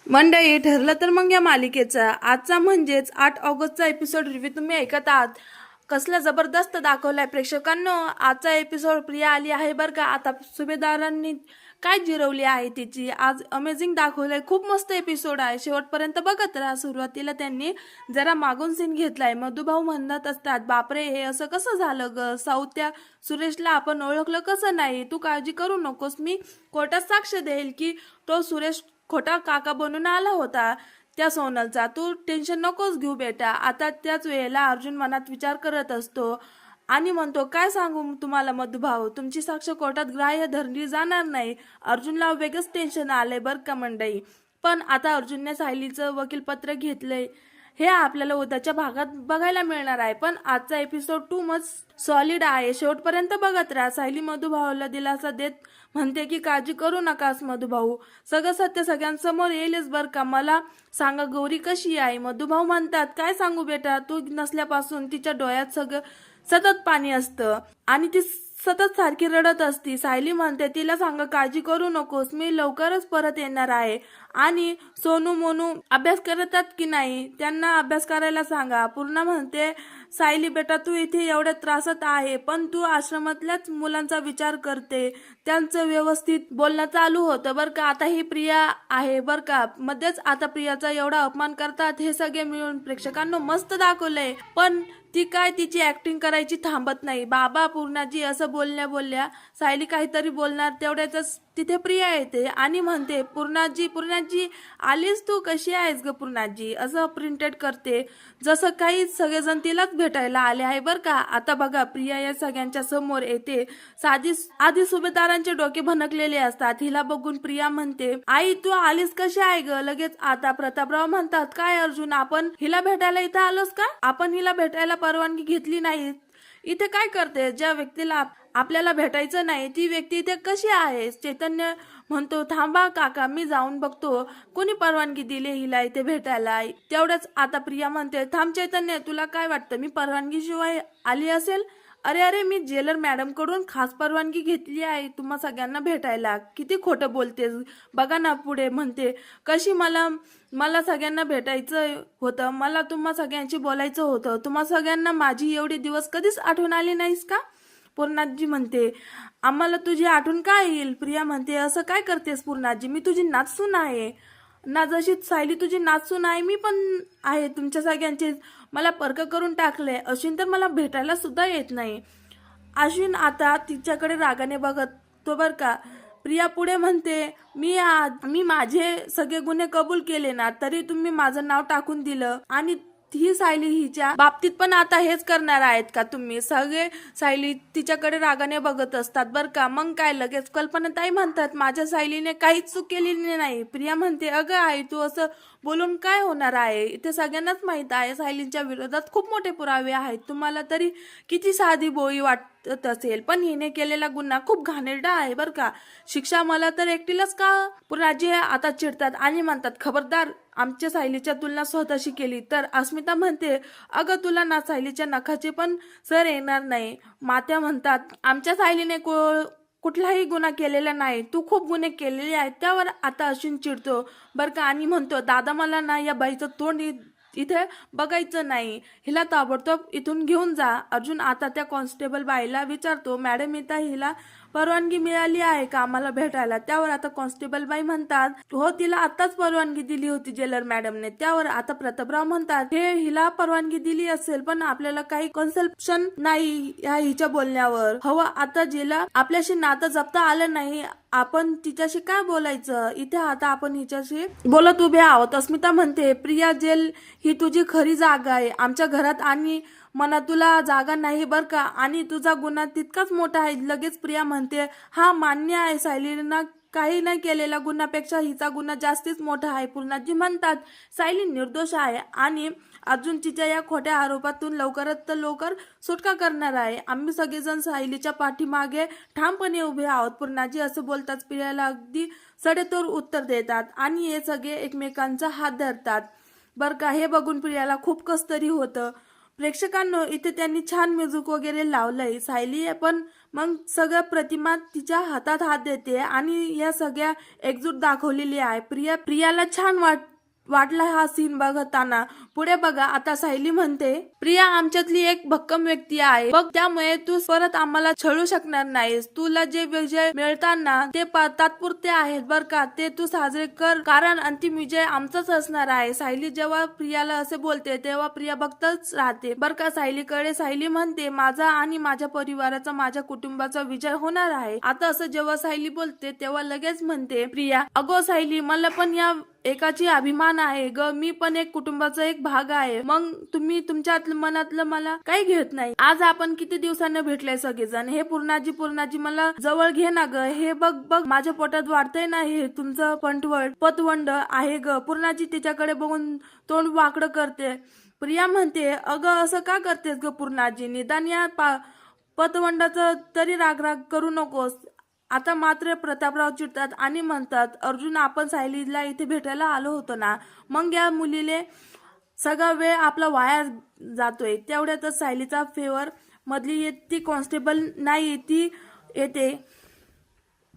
मंडळी, ठरलं तर मग या मालिकेचा आजचा म्हणजेच 8 ऑगस्टचा एपिसोड रिव्ह्यू तुम्ही ऐकत आहात. कसला जबरदस्त दाखवलाय प्रेक्षकांनो. आजचा एपिसोड प्रिया आली आहे बरं का. आता सुभेदारांनी काय जिरवली आहे तिची, आज अमेझिंग दाखवलंय. खूप मस्त एपिसोड आहे, शेवटपर्यंत बघत राहा. सुरुवातीला त्यांनी जरा मागून सीन घेतलाय. मधुभाऊ म्हणत असतात, बापरे हे असं कसं झालं ग, साऊथ्या सुरेशला आपण ओळखलं कसं नाही. तू काळजी करू नकोस, मी कोर्टात साक्ष देईल की तो सुरेश खोटा काका बनून आला होता त्या सोनलचा. तू टेन्शन नकोस घेऊ बेटा. आता त्याच वेळेला अर्जुन मनात विचार करत असतो आणि म्हणतो, काय सांगू तुम्हाला मधुभाऊ, तुमची साक्ष कोर्टात ग्राह्य धरली जाणार नाही. अर्जुनला वेगळंच टेन्शन आलंय बरं का मंडळी. पण आता अर्जुनने सायलीचं वकीलपत्र घेतलंय हे आपल्याला उद्याच्या भागात बघायला मिळणार आहे. पण आजचा एपिसोड 2 मच सॉलिड आहे, शेवटपर्यंत बघत राहा. सायली मधुभाऊला दिलासा देत म्हणते की काळजी करू नकास मधुभाऊ, सगळं सत्य सगळ्यांसमोर येईलच बरं का. मला सांगा गौरी कशी आहे. मधुभाऊ म्हणतात, काय सांगू बेटा, तू नसल्यापासून तिच्या डोळ्यात सतत पाणी असतं आणि ती सतत सारखी रडत असती. सायली म्हणते, तिला सांगा काळजी करू नकोस, मी लवकरच परत येणार आहे. आणि सोनू मोनू अभ्यास करतात की नाही त्यांना अभ्यास करायला सांगा. पूर्णा म्हणते, सायली बेटा तू इथे एवढ्या त्रासात आहे पण तू आश्रमातल्याच मुलांचा विचार करते, त्यांचं व्यवस्थित बोलणं चालू होतं बरं का. आता ही प्रिया आहे बरं का, मध्येच आता प्रियाचा एवढा अपमान करतात. हे सगळे मिळून प्रेक्षकांना मस्त दाखवलंय. पण ती काय तिची ऍक्टिंग करायची थांबत नाही. बाबा पूर्णाजी असं बोलल्या सायली काहीतरी बोलणार, तेवढ्याच तिथे प्रिया येते आणि म्हणते, पूर्णाजी आलीस तू, कशी आहेस ग पूर्णाजी, असं प्रिंटेड करते जसं काही सगळेजण तिलाच भेटायला आले आहे बरं का. आता बघा प्रिया या सगळ्यांच्या समोर येते. आधी सुभेदारांचे डोके भनकलेले असतात. हिला बघून प्रिया म्हणते, आई तू आलीस, कशी आहे ग. लगेच आता प्रतापराव म्हणतात, काय अर्जुन आपण हिला भेटायला इथं आलोस का. आपण हिला भेटायला परवानगी घेतली नाही, इथे काय करते. ज्या व्यक्तीला आपल्याला भेटायचं नाही ती व्यक्ती इथे कशी आहे. चैतन्य म्हणतो, थांबा काका मी जाऊन बघतो, कोणी परवानगी दिली हिला इथे भेटायला. तेवढंच आता प्रिया म्हणते, थांब चैतन्य, तुला काय वाटतं मी परवानगी शिवाय आली असेल. अरे मी जेलर मॅडम कडून खास परवानगी घेतली आहे तुम्हा सगळ्यांना भेटायला. किती खोटं बोलतेस. बघा ना पुढे म्हणते, कशी मला सगळ्यांना भेटायचं होतं, मला तुम्हा सगळ्यांशी बोलायचं होतं. तुम्हा सगळ्यांना माझी एवढे दिवस कधीच आठवण आली नाहीस का. पूर्णाजी म्हणते, आम्हाला तुझी आठवण काय येईल. प्रिया म्हणते, असं काय करतेस पूर्णाजी, मी तुझी नाचसून आहे ना. जशी सायली तुझी नाचसून आहे मी पण आहे तुमच्या सगळ्यांची. मला परक करून टाकले. अश्विन तर मला भेटायला सुद्धा येत नाही. अश्विन आता तिच्याकडे रागाने बघत तो बर का. प्रिया पुढे म्हणते, मी माझे सगळे गुन्हे कबूल केले ना, तरी तुम्ही माझं नाव टाकून दिलं. आणि ही सायली हिच्या बाबतीत पण आता हेच करणार आहेत का तुम्ही सगळे. सायली तिच्याकडे रागाने बघत असतात बर का. मग काय लगेच कल्पनाताई म्हणतात, माझ्या सायलीने काहीच चूक केलेली नाही. प्रिया म्हणते, अगं आई तू असं बोलून काय होणार आहे. इथे सगळ्यांनाच माहित आहे सायलींच्या विरोधात खूप मोठे पुरावे आहेत. तुम्हाला तरी किती साधी बोळी वाटत असेल, पण हिने केलेला गुन्हा खूप घाणेरडा आहे बर का. शिक्षा मला तर एकटीलाच का. पुराजी आता चिडतात आणि म्हणतात, खबरदार आमच्या सायलीच्या तुलना स्वतःशी केली तर. अस्मिता म्हणते, अगं तुला ना सायलीच्या नखाचे पण सर येणार नाही. मात्या म्हणतात, आमच्या सायलीने कुठलाही गुन्हा केलेला नाही, तू खूप गुन्हे केलेले आहेत. त्यावर आता अश्विन चिडतो बर का आणि म्हणतो, दादा मला ना या बाईचं तोंड इथे बघायचं नाही, हिला ताबडतोब इथून घेऊन जा. अर्जुन आता त्या कॉन्स्टेबल बाईला विचारतो, मॅडम इथं हिला परवानगी मिळाली आहे का आम्हाला भेटायला. त्यावर आता कॉन्स्टेबल बाई म्हणतात, हो तिला आताच परवानगी दिली होती जेलर मॅडमने. त्यावर आता प्रतापराव म्हणतात, हे हिला परवानगी दिली असेल पण आपल्याला काही कन्सल्शन नाही या हिच्या बोलण्यावर. हवं आता जिला आपल्याशी नातं जपता आलं नाही, आपण तिच्याशी काय बोलायचं. इथे आता आपण हिच्याशी बोलत उभे आहोत. अस्मिता म्हणते, प्रिया जेल ही तुझी खरी जागा आहे आमच्या घरात आणि मना तुला जागा नाही बर का. आणि तुझा गुन्हा तितकाच मोठा आहे. लगेच प्रिया म्हणते, हा मान्य आहे, सायलीना काही नाही केलेल्या गुन्ह्यापेक्षा हिचा गुन्हा जास्तीच मोठा आहे. पूर्णाजी म्हणतात, सायली निर्दोष आहे आणि अजून तिच्या या खोट्या आरोपातून लवकरात लवकर सुटका करणार आहे. आम्ही सगळेजण सायलीच्या पाठीमागे ठामपणे उभे आहोत. पूर्णाजी असं बोलताच प्रियाला अगदी सडेतोड उत्तर देतात आणि हे सगळे एकमेकांचा हात धरतात बर का. हे बघून प्रियाला खूप कसतरी होतं. प्रेक्षकांनो इथे त्यांनी छान म्युझिक वगैरे लावलंय. सायली पण मग सगळं प्रतिमा तिच्या हातात हात देते आणि या सगळ्या एकजूट दाखवलेली आहे. प्रियाला छान वाटला हा सीन बघताना. पुढे बघा आता सायली म्हणते, प्रिया आमच्यातली एक भक्कम व्यक्ती आहे बघ, त्यामुळे तू परत आम्हाला छळू शकणार नाहीस. तुला जे विजय मिळतात ना ते तात्पुरते आहेत बर का, ते तू साजरे कर, कारण अंतिम विजय आमचाच असणार आहे. सायली जेव्हा प्रियाला असे बोलते तेव्हा प्रिया बघतच राहते बर का सायलीकडे. सायली म्हणते, माझा आणि माझ्या परिवाराचा, माझ्या कुटुंबाचा विजय होणार आहे. आता असं जेव्हा सायली बोलते तेव्हा लगेच म्हणते प्रिया, अगो सायली, मला पण या एकाची अभिमान आहे ग, मी पण एक कुटुंबाचा एक भाग आहे. मग तुम्ही तुमच्यात मनातलं मला काही घेत नाही. आज आपण किती दिवसांनी भेटले सगळेजण. हे पूर्णाजी मला जवळ घे ना ग. हे बघ माझ्या पोटात वाढतंय ना, हे तुमचं पतवंड आहे ग. पूर्णाजी तिच्याकडे बघून तोंड वाकडं करते. प्रिया म्हणते, अगं असं का करतेस ग पूर्णाजी, निदान या पतवंडाचं तरी राग करू नकोस. आता मात्र प्रतापराव चिडतात आणि म्हणतात, अर्जुन आपण सायलीला इथे भेटायला आलो होतो ना, मग या मुलीले सगळा वेळ आपला वाया जातोय. तेवढ्यातच सायलीचा फेवर मधली ती कॉन्स्टेबल नाही ती येते.